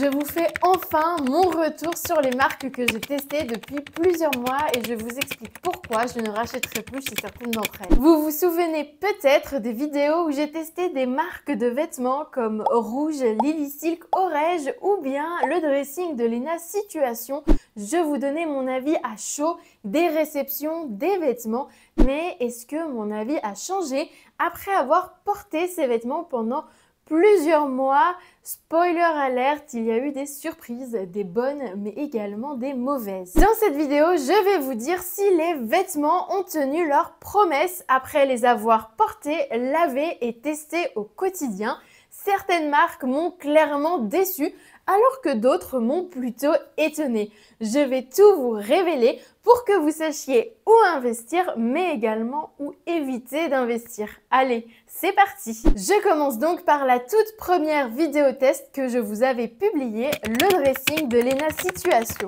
Je vous fais enfin mon retour sur les marques que j'ai testées depuis plusieurs mois et je vous explique pourquoi je ne rachèterai plus chez certaines d'entre elles. Vous vous souvenez peut-être des vidéos où j'ai testé des marques de vêtements comme Rouge, Lily Silk, Orège ou bien le dressing de Léna Situation. Je vous donnais mon avis à chaud des réceptions, des vêtements, mais est-ce que mon avis a changé après avoir porté ces vêtements pendant plusieurs mois? Spoiler alerte, il y a eu des surprises, des bonnes mais également des mauvaises. Dans cette vidéo, je vais vous dire si les vêtements ont tenu leurs promesses après les avoir portés, lavés et testés au quotidien. Certaines marques m'ont clairement déçue, alors que d'autres m'ont plutôt étonnée. Je vais tout vous révéler pour que vous sachiez où investir, mais également où éviter d'investir. Allez, c'est parti! Je commence donc par la toute première vidéo test que je vous avais publiée, le dressing de Léna Situation.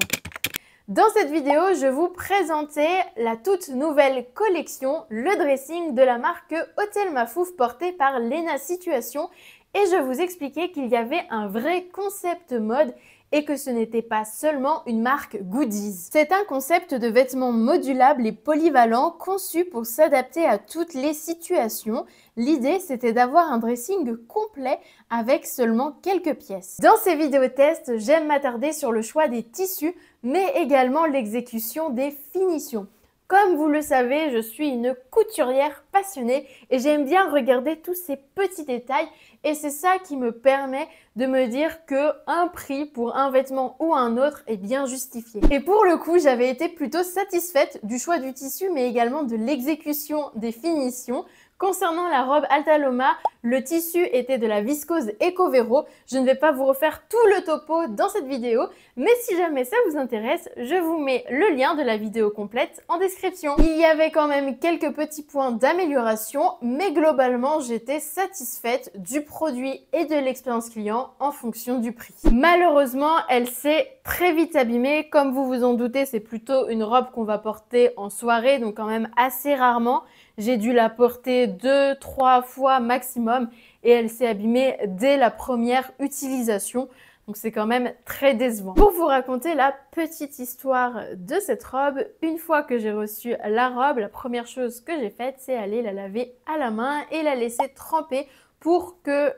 Dans cette vidéo, je vous présentais la toute nouvelle collection, le dressing de la marque Hôtel Mafouf porté par Léna Situation. Et je vous expliquais qu'il y avait un vrai concept mode et que ce n'était pas seulement une marque goodies. C'est un concept de vêtements modulable et polyvalent conçu pour s'adapter à toutes les situations. L'idée, c'était d'avoir un dressing complet avec seulement quelques pièces. Dans ces vidéos tests, j'aime m'attarder sur le choix des tissus, mais également l'exécution des finitions. Comme vous le savez, je suis une couturière passionnée et j'aime bien regarder tous ces petits détails et c'est ça qui me permet de me dire qu'un prix pour un vêtement ou un autre est bien justifié. Et pour le coup, j'avais été plutôt satisfaite du choix du tissu mais également de l'exécution des finitions. Concernant la robe Altaloma, le tissu était de la viscose Ecovero. Je ne vais pas vous refaire tout le topo dans cette vidéo, mais si jamais ça vous intéresse, je vous mets le lien de la vidéo complète en description. Il y avait quand même quelques petits points d'amélioration, mais globalement, j'étais satisfaite du produit et de l'expérience client en fonction du prix. Malheureusement, elle s'est très vite abîmée. Comme vous vous en doutez, c'est plutôt une robe qu'on va porter en soirée, donc quand même assez rarement. J'ai dû la porter 2-3 fois maximum et elle s'est abîmée dès la première utilisation. Donc c'est quand même très décevant. Pour vous raconter la petite histoire de cette robe, une fois que j'ai reçu la robe, la première chose que j'ai faite, c'est aller la laver à la main et la laisser tremper pour que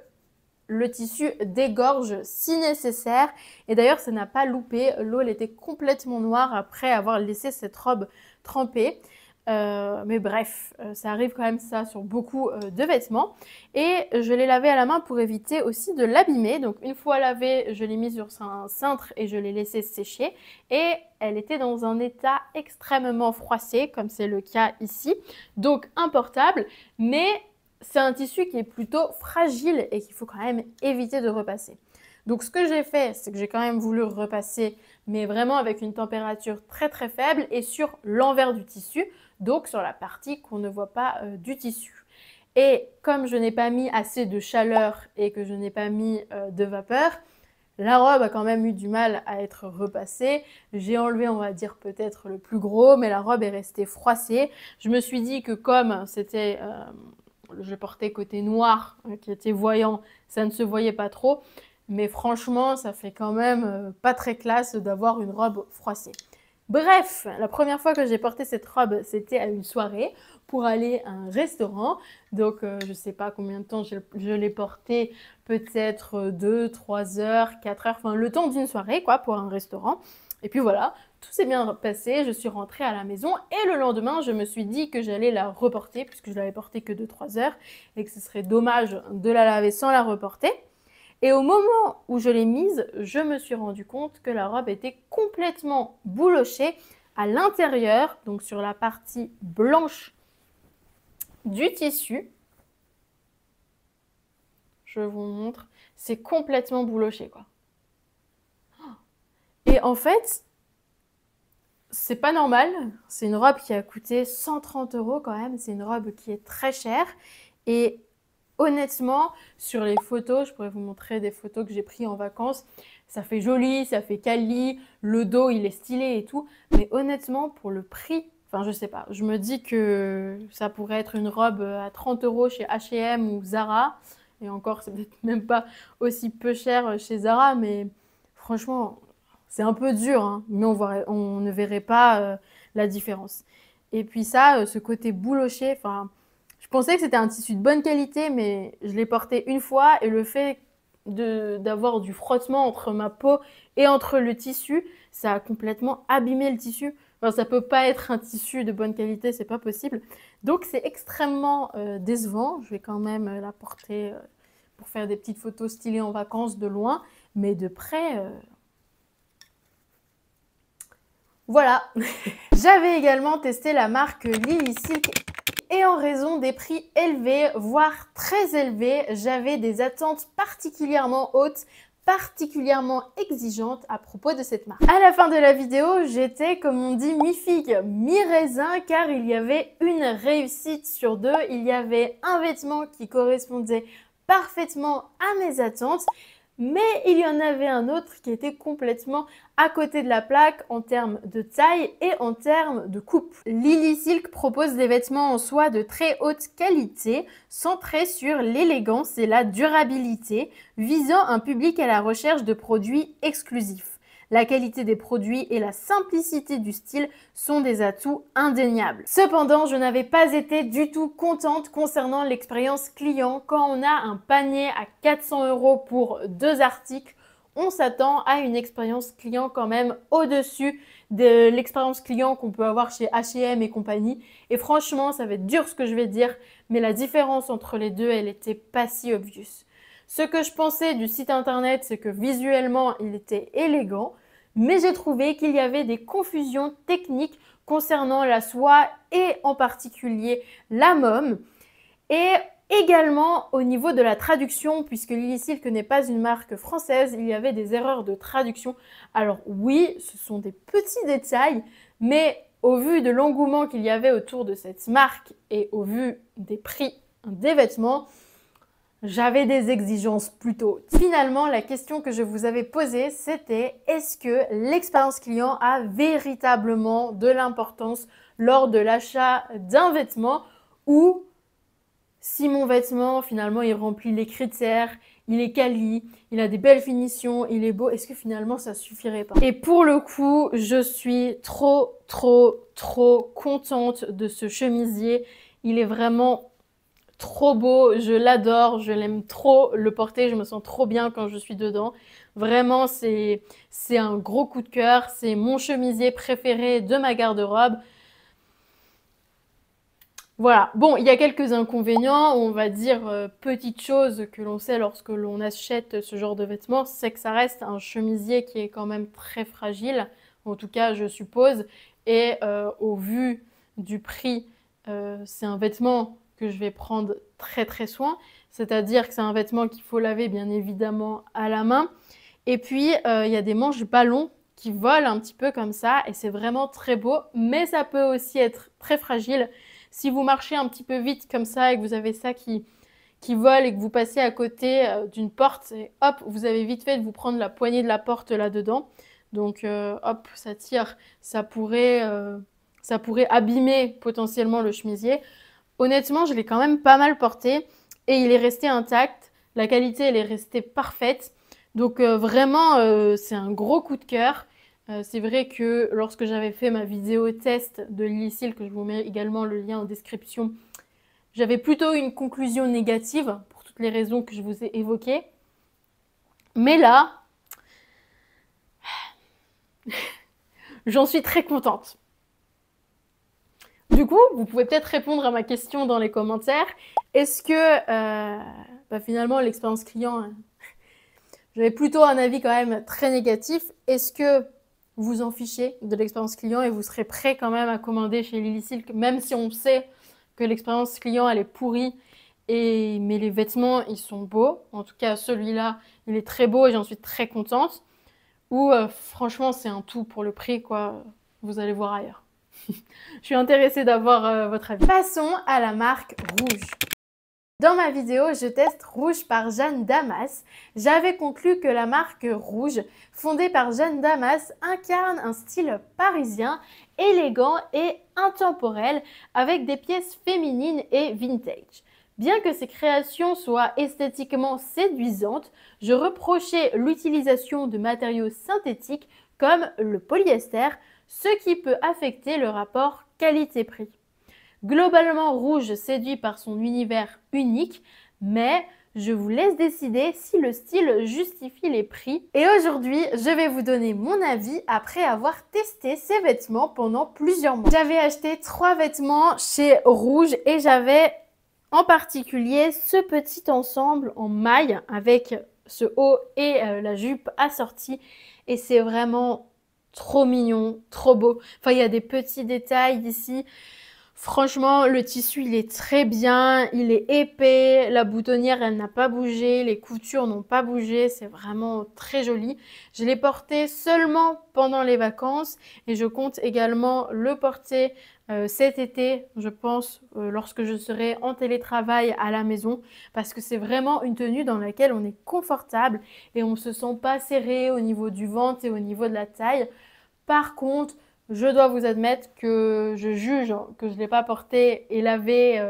le tissu dégorge si nécessaire. Et d'ailleurs, ça n'a pas loupé. L'eau, elle était complètement noire après avoir laissé cette robe tremper. Mais bref, ça arrive quand même ça sur beaucoup de vêtements. Et je l'ai lavé à la main pour éviter aussi de l'abîmer. Donc une fois lavée, je l'ai mise sur un cintre et je l'ai laissée sécher. Et elle était dans un état extrêmement froissé, comme c'est le cas ici. Donc importable, mais c'est un tissu qui est plutôt fragile et qu'il faut quand même éviter de repasser. Donc ce que j'ai fait, c'est que j'ai quand même voulu repasser, mais vraiment avec une température très très faible et sur l'envers du tissu, donc sur la partie qu'on ne voit pas du tissu. Et comme je n'ai pas mis assez de chaleur et que je n'ai pas mis de vapeur, la robe a quand même eu du mal à être repassée. J'ai enlevé, on va dire, peut-être le plus gros, mais la robe est restée froissée. Je me suis dit que comme c'était... je portais côté noir, qui était voyant, ça ne se voyait pas trop. Mais franchement, ça fait quand même pas très classe d'avoir une robe froissée. Bref, la première fois que j'ai porté cette robe, c'était à une soirée pour aller à un restaurant. Donc, je ne sais pas combien de temps je l'ai portée, peut-être 2, 3 heures, 4 heures, enfin le temps d'une soirée quoi, pour un restaurant. Et puis voilà, tout s'est bien passé, je suis rentrée à la maison et le lendemain, je me suis dit que j'allais la reporter puisque je l'avais portée que 2-3 heures et que ce serait dommage de la laver sans la reporter. Et au moment où je l'ai mise, je me suis rendu compte que la robe était complètement boulochée à l'intérieur, donc sur la partie blanche du tissu. Je vous montre, c'est complètement bouloché quoi. Et en fait, c'est pas normal, c'est une robe qui a coûté 130 € quand même, c'est une robe qui est très chère et honnêtement, sur les photos, je pourrais vous montrer des photos que j'ai prises en vacances. Ça fait joli, ça fait quali, le dos il est stylé et tout. Mais honnêtement, pour le prix, enfin je sais pas, je me dis que ça pourrait être une robe à 30 € chez H&M ou Zara. Et encore, c'est peut-être même pas aussi peu cher chez Zara, mais franchement, c'est un peu dur, hein, mais on ne verrait pas la différence. Et puis ça, ce côté bouloché, enfin, je pensais que c'était un tissu de bonne qualité, mais je l'ai porté une fois et le fait d'avoir du frottement entre ma peau et entre le tissu, ça a complètement abîmé le tissu. Enfin, ça peut pas être un tissu de bonne qualité, c'est pas possible. Donc c'est extrêmement décevant. Je vais quand même la porter pour faire des petites photos stylées en vacances de loin, mais de près, voilà. J'avais également testé la marque Lily Silk et en raison des prix élevés, voire très élevés, j'avais des attentes particulièrement hautes, particulièrement exigeantes à propos de cette marque. À la fin de la vidéo, j'étais, comme on dit, mi-figue, mi-raisin, car il y avait une réussite sur deux. Il y avait un vêtement qui correspondait parfaitement à mes attentes, mais il y en avait un autre qui était complètement à côté de la plaque en termes de taille et en termes de coupe. Lily Silk propose des vêtements en soie de très haute qualité, centrés sur l'élégance et la durabilité, visant un public à la recherche de produits exclusifs. La qualité des produits et la simplicité du style sont des atouts indéniables. Cependant, je n'avais pas été du tout contente concernant l'expérience client. Quand on a un panier à 400 € pour 2 articles, on s'attend à une expérience client quand même au-dessus de l'expérience client qu'on peut avoir chez H&M et compagnie. Et franchement, ça va être dur ce que je vais dire, mais la différence entre les deux, elle était pas si obvious. Ce que je pensais du site internet, c'est que visuellement, il était élégant, mais j'ai trouvé qu'il y avait des confusions techniques concernant la soie et en particulier la môme. Et également au niveau de la traduction, puisque Lily Silk n'est pas une marque française, il y avait des erreurs de traduction. Alors oui, ce sont des petits détails, mais au vu de l'engouement qu'il y avait autour de cette marque et au vu des prix des vêtements, j'avais des exigences plutôt hautes. Finalement, la question que je vous avais posée, c'était est-ce que l'expérience client a véritablement de l'importance lors de l'achat d'un vêtement, ou si mon vêtement, finalement, il remplit les critères, il est quali, il a des belles finitions, il est beau, est-ce que finalement ça suffirait pas? Et pour le coup, je suis trop contente de ce chemisier. Il est vraiment trop beau, je l'adore, je l'aime trop le porter, je me sens trop bien quand je suis dedans. Vraiment, c'est un gros coup de cœur, c'est mon chemisier préféré de ma garde-robe. Voilà, bon, il y a quelques inconvénients, on va dire petites choses que l'on sait lorsque l'on achète ce genre de vêtements, c'est que ça reste un chemisier qui est quand même très fragile, en tout cas je suppose, et au vu du prix, c'est un vêtement que je vais prendre très soin, c'est-à-dire que c'est un vêtement qu'il faut laver bien évidemment à la main, et puis il y a des manches ballons qui volent un petit peu comme ça, et c'est vraiment très beau, mais ça peut aussi être très fragile. Si vous marchez un petit peu vite comme ça et que vous avez ça qui vole et que vous passez à côté d'une porte, et hop, vous avez vite fait de vous prendre la poignée de la porte là-dedans. Donc hop, ça tire, ça pourrait abîmer potentiellement le chemisier. Honnêtement, je l'ai quand même pas mal porté et il est resté intact. La qualité, elle est restée parfaite. Donc vraiment, c'est un gros coup de cœur. C'est vrai que lorsque j'avais fait ma vidéo test de Lily Silk, que je vous mets également le lien en description, j'avais plutôt une conclusion négative pour toutes les raisons que je vous ai évoquées. Mais là, j'en suis très contente. Du coup, vous pouvez peut-être répondre à ma question dans les commentaires. Est-ce que finalement l'expérience client, j'avais plutôt un avis quand même très négatif. Est-ce que vous en fichez de l'expérience client et vous serez prêt quand même à commander chez Lily Silk, même si on sait que l'expérience client elle est pourrie, mais les vêtements ils sont beaux. En tout cas celui-là il est très beau et j'en suis très contente. Ou franchement c'est un tout pour le prix quoi, vous allez voir ailleurs. Je suis intéressée d'avoir votre avis. Passons à la marque Rouge. Dans ma vidéo, je teste Rouge par Jeanne Damas. J'avais conclu que la marque Rouge, fondée par Jeanne Damas, incarne un style parisien, élégant et intemporel, avec des pièces féminines et vintage. Bien que ces créations soient esthétiquement séduisantes, je reprochais l'utilisation de matériaux synthétiques comme le polyester, ce qui peut affecter le rapport qualité-prix. Globalement, Rouge séduit par son univers unique, mais je vous laisse décider si le style justifie les prix. Et aujourd'hui, je vais vous donner mon avis après avoir testé ces vêtements pendant plusieurs mois. J'avais acheté 3 vêtements chez Rouge et j'avais en particulier ce petit ensemble en maille avec ce haut et la jupe assortie. Et c'est vraiment trop mignon, trop beau. Enfin, il y a des petits détails ici. Franchement, le tissu, il est très bien, il est épais, la boutonnière, elle n'a pas bougé, les coutures n'ont pas bougé, c'est vraiment très joli. Je l'ai porté seulement pendant les vacances et je compte également le porter cet été, je pense, lorsque je serai en télétravail à la maison, parce que c'est vraiment une tenue dans laquelle on est confortable et on ne se sent pas serré au niveau du ventre et au niveau de la taille. Par contre, je dois vous admettre que je juge que je ne l'ai pas porté et lavé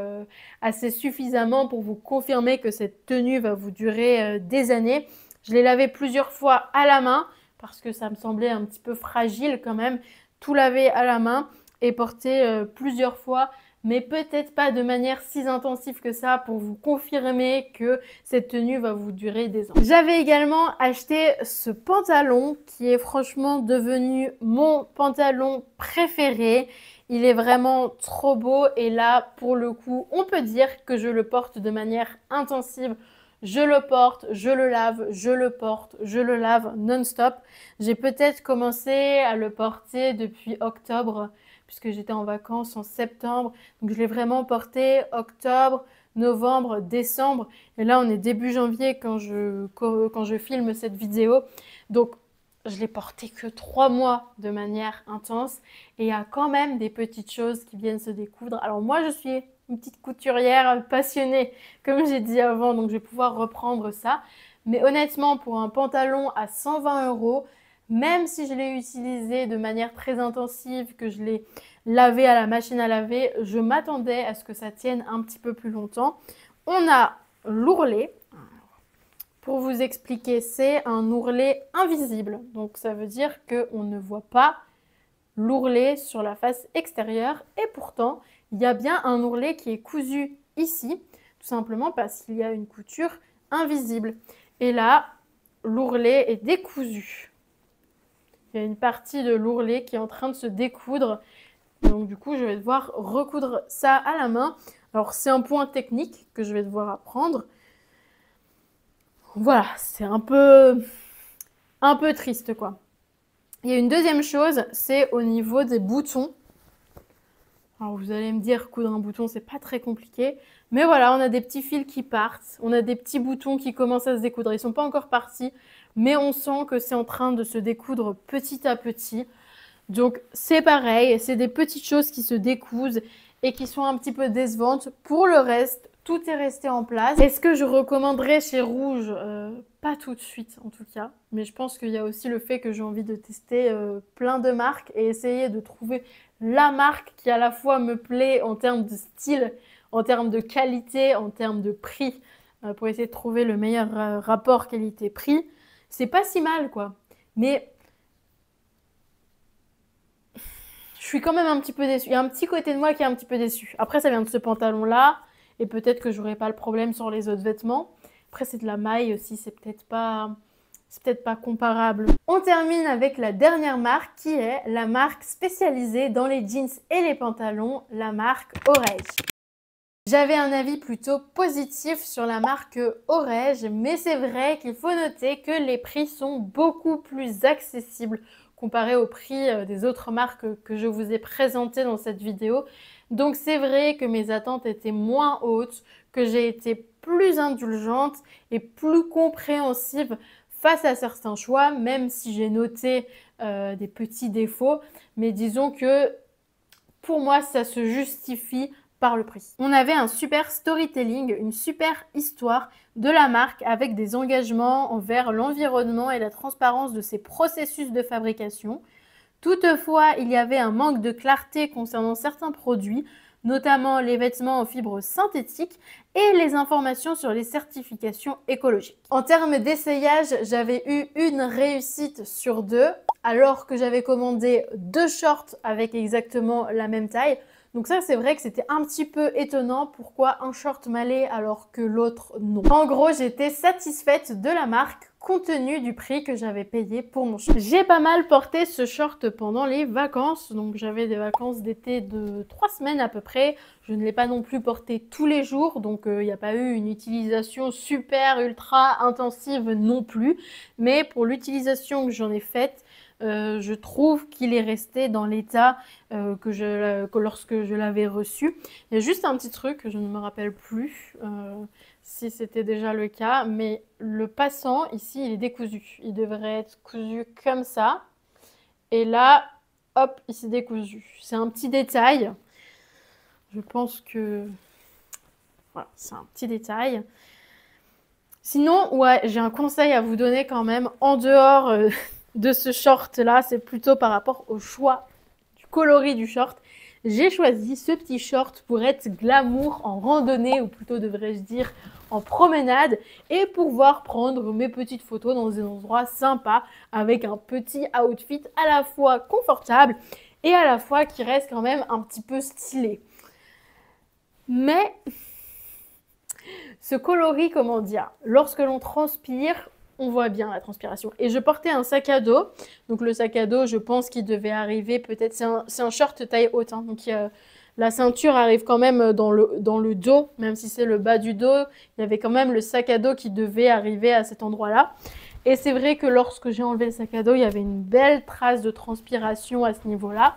assez suffisamment pour vous confirmer que cette tenue va vous durer des années. Je l'ai lavé plusieurs fois à la main parce que ça me semblait un petit peu fragile quand même. Tout laver à la main et porter plusieurs fois, mais peut-être pas de manière si intensive que ça pour vous confirmer que cette tenue va vous durer des ans. J'avais également acheté ce pantalon qui est franchement devenu mon pantalon préféré. Il est vraiment trop beau et là, pour le coup, on peut dire que je le porte de manière intensive. Je le porte, je le lave, je le porte, je le lave non-stop. J'ai peut-être commencé à le porter depuis octobre puisque j'étais en vacances en septembre. Donc je l'ai vraiment porté octobre, novembre, décembre. Et là, on est début janvier quand je filme cette vidéo. Donc je l'ai porté que 3 mois de manière intense. Et il y a quand même des petites choses qui viennent se découdre. Alors moi, je suis une petite couturière passionnée, comme j'ai dit avant. Donc je vais pouvoir reprendre ça. Mais honnêtement, pour un pantalon à 120 €, même si je l'ai utilisé de manière très intensive, que je l'ai lavé à la machine à laver, je m'attendais à ce que ça tienne un petit peu plus longtemps. On a l'ourlet. Pour vous expliquer, c'est un ourlet invisible. Donc ça veut dire qu'on ne voit pas l'ourlet sur la face extérieure. Et pourtant, il y a bien un ourlet qui est cousu ici, tout simplement parce qu'il y a une couture invisible. Et là, l'ourlet est décousu. Il y a une partie de l'ourlet qui est en train de se découdre. Donc du coup, je vais devoir recoudre ça à la main. Alors c'est un point technique que je vais devoir apprendre. Voilà, c'est un peu triste quoi. Il y a une deuxième chose, c'est au niveau des boutons. Alors vous allez me dire, coudre un bouton, c'est pas très compliqué. Mais voilà, on a des petits fils qui partent. On a des petits boutons qui commencent à se découdre. Ils sont pas encore partis, mais on sent que c'est en train de se découdre petit à petit. Donc c'est pareil, c'est des petites choses qui se décousent et qui sont un petit peu décevantes. Pour le reste, tout est resté en place. Est-ce que je recommanderais chez Rouge? Pas tout de suite en tout cas. Mais je pense qu'il y a aussi le fait que j'ai envie de tester plein de marques et essayer de trouver la marque qui à la fois me plaît en termes de style, en termes de qualité, en termes de prix, pour essayer de trouver le meilleur rapport qualité-prix. C'est pas si mal quoi. Mais je suis quand même un petit peu déçue. Il y a un petit côté de moi qui est un petit peu déçu. Après, ça vient de ce pantalon-là. Et peut-être que j'aurai pas le problème sur les autres vêtements. Après, c'est de la maille aussi. C'est peut-être pas comparable. On termine avec la dernière marque qui est la marque spécialisée dans les jeans et les pantalons, la marque Orege. J'avais un avis plutôt positif sur la marque Orege, mais c'est vrai qu'il faut noter que les prix sont beaucoup plus accessibles comparé au prix des autres marques que je vous ai présentées dans cette vidéo. Donc c'est vrai que mes attentes étaient moins hautes, que j'ai été plus indulgente et plus compréhensive face à certains choix, même si j'ai noté des petits défauts. Mais disons que pour moi, ça se justifie par le prix. On avait un super storytelling, une super histoire de la marque avec des engagements envers l'environnement et la transparence de ses processus de fabrication. Toutefois, il y avait un manque de clarté concernant certains produits, notamment les vêtements en fibres synthétiques et les informations sur les certifications écologiques. En termes d'essayage, j'avais eu une réussite sur 2, alors que j'avais commandé 2 shorts avec exactement la même taille. Donc ça, c'est vrai que c'était un petit peu étonnant. Pourquoi un short m'allait alors que l'autre non? En gros, j'étais satisfaite de la marque compte tenu du prix que j'avais payé pour mon short. J'ai pas mal porté ce short pendant les vacances. Donc j'avais des vacances d'été de 3 semaines à peu près. Je ne l'ai pas non plus porté tous les jours. Donc il n'y a pas eu une utilisation super ultra intensive non plus. Mais pour l'utilisation que j'en ai faite, je trouve qu'il est resté dans l'état que lorsque je l'avais reçu. Il y a juste un petit truc, je ne me rappelle plus si c'était déjà le cas, mais le passant ici, il est décousu. Il devrait être cousu comme ça. Et là, hop, il s'est décousu. C'est un petit détail. Je pense que... Voilà, c'est un petit détail. Sinon, ouais, j'ai un conseil à vous donner quand même en dehors de ce short là, c'est plutôt par rapport au choix du coloris du short. J'ai choisi ce petit short pour être glamour en randonnée, ou plutôt devrais-je dire en promenade, et pouvoir prendre mes petites photos dans des endroits sympas avec un petit outfit à la fois confortable et à la fois qui reste quand même un petit peu stylé. Mais ce coloris, comment dire, lorsque l'on transpire, on voit bien la transpiration. Et je portais un sac à dos. Donc le sac à dos, je pense qu'il devait arriver peut-être... C'est un short taille haute. Hein, donc la ceinture arrive quand même dans le dos. Même si c'est le bas du dos, il y avait quand même le sac à dos qui devait arriver à cet endroit-là. Et c'est vrai que lorsque j'ai enlevé le sac à dos, il y avait une belle trace de transpiration à ce niveau-là.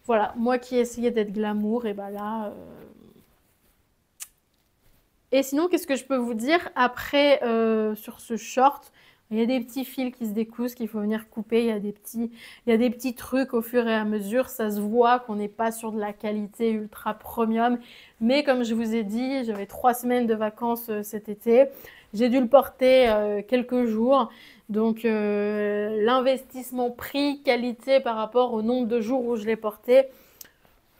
Voilà, moi qui essayais d'être glamour, et ben là... Et sinon, qu'est-ce que je peux vous dire après sur ce short? Il y a des petits fils qui se décousent qu'il faut venir couper. Il y a des petits trucs au fur et à mesure. Ça se voit qu'on n'est pas sur de la qualité ultra premium. Mais comme je vous ai dit, j'avais 3 semaines de vacances cet été. J'ai dû le porter quelques jours. Donc l'investissement prix-qualité par rapport au nombre de jours où je l'ai porté,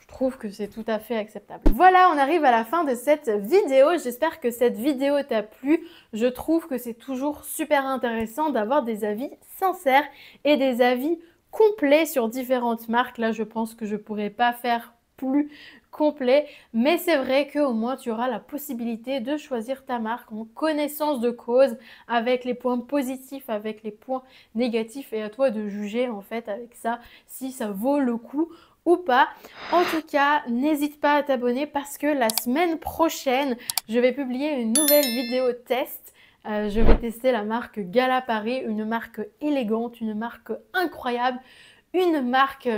je trouve que c'est tout à fait acceptable. Voilà, on arrive à la fin de cette vidéo. J'espère que cette vidéo t'a plu. Je trouve que c'est toujours super intéressant d'avoir des avis sincères et des avis complets sur différentes marques. Là, je pense que je ne pourrais pas faire plus complet, mais c'est vrai qu'au moins tu auras la possibilité de choisir ta marque en connaissance de cause, avec les points positifs, avec les points négatifs, et à toi de juger en fait avec ça si ça vaut le coup ou pas. En tout cas, n'hésite pas à t'abonner parce que la semaine prochaine, je vais publier une nouvelle vidéo test. Je vais tester la marque Gala Paris, une marque élégante, une marque incroyable, une marque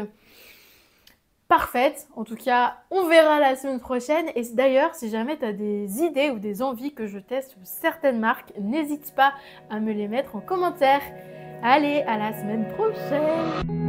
parfaite. En tout cas, on verra la semaine prochaine. Et d'ailleurs, si jamais tu as des idées ou des envies que je teste certaines marques, n'hésite pas à me les mettre en commentaire. Allez, à la semaine prochaine!